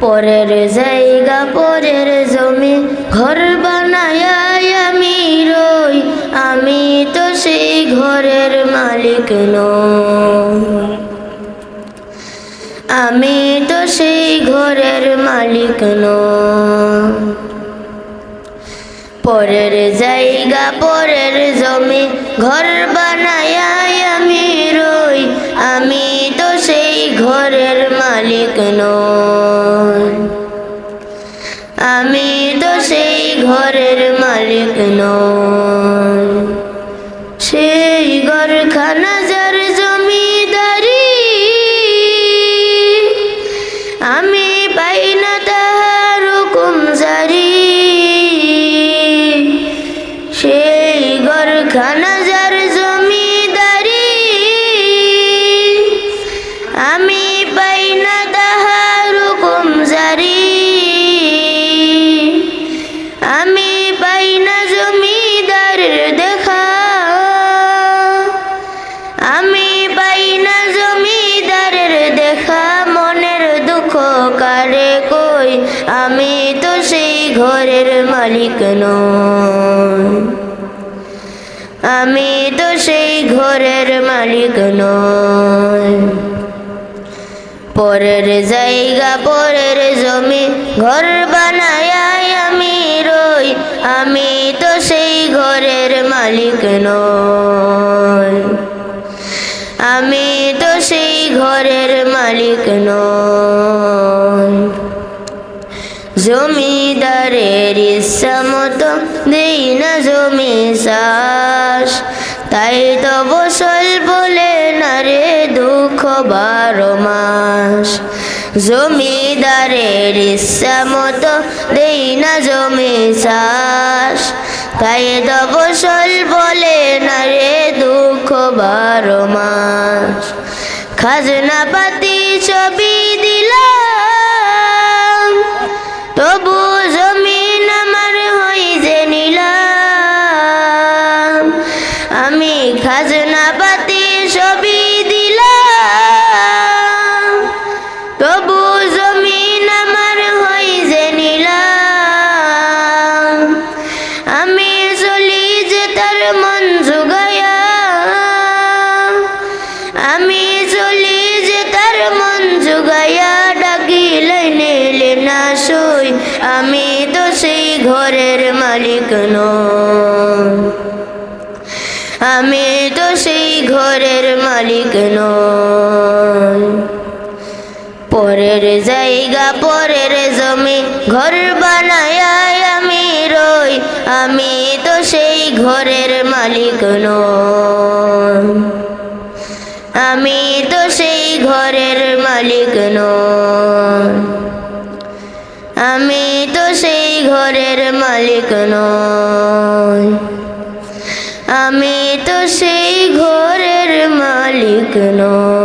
পরের জায়গা পরের জমি ঘর বানায় আমি রই, আমি তো সেই ঘরের মালিক নই। আমি তো সেই ঘরের মালিক নই। পরের জায়গা পরের জমি ঘর বানায় আমি রই, আমি তো সেই ঘরের মালিক নই। আমি তো সেই ঘরের মালিক নই। সেই ঘরখানা যার জমিদারি, আমি পাই না তাহার হুকুম জারি। সেই ঘরখানা যার জমিদারি, আমি পাই না তাহার হুকুম জারি। আমি পাই না জমিদারের দেখা, আমি পাই না জমিদারের দেখা। মনের দুঃখ কারে কই, আমি তো সেই ঘরের মালিক নই। আমি তো সেই ঘরের মালিক নই। পরের জায়গা পরের জমি ঘর বানায় আমি রই, আমি তো সেই ঘরের মালিক নই। আমি তো সেই ঘরের মালিক নই। জমিদারের ইচ্ছা মতো দেই না জমি চাষ, তাই তো ফসল বলে না রে দুঃখ 12 মাস। জমিদারের ইচ্ছা মতো দেই না জমি চাষ, তাই তো ফসল বলে না রে দুঃখ 12 মাস। খাজনা পাতি ছবি দিলাম, তবু জমিন আমার হই যে নিলাম। আমি খাজনা পাতি ছবি দিলাম, তবু জমিন আমার হই যে নিলাম। আমি চলি যে তার মন জুগায়া, আমি চলি যে তার মন জুগায়া। ডাকিলে নিলে না সই, আমি তো সেই ঘরের মালিক নই। আমি তো সেই ঘরের মালিক নই। পরের জায়গা পরের জমি ঘর বানায় আমি রই, আমি তো সেই ঘরের মালিক নই। আমি তো সেই ঘরের মালিক নই। আমি তো সেই ঘরের মালিক নই। আমি তো সেই ঘরের মালিক নই।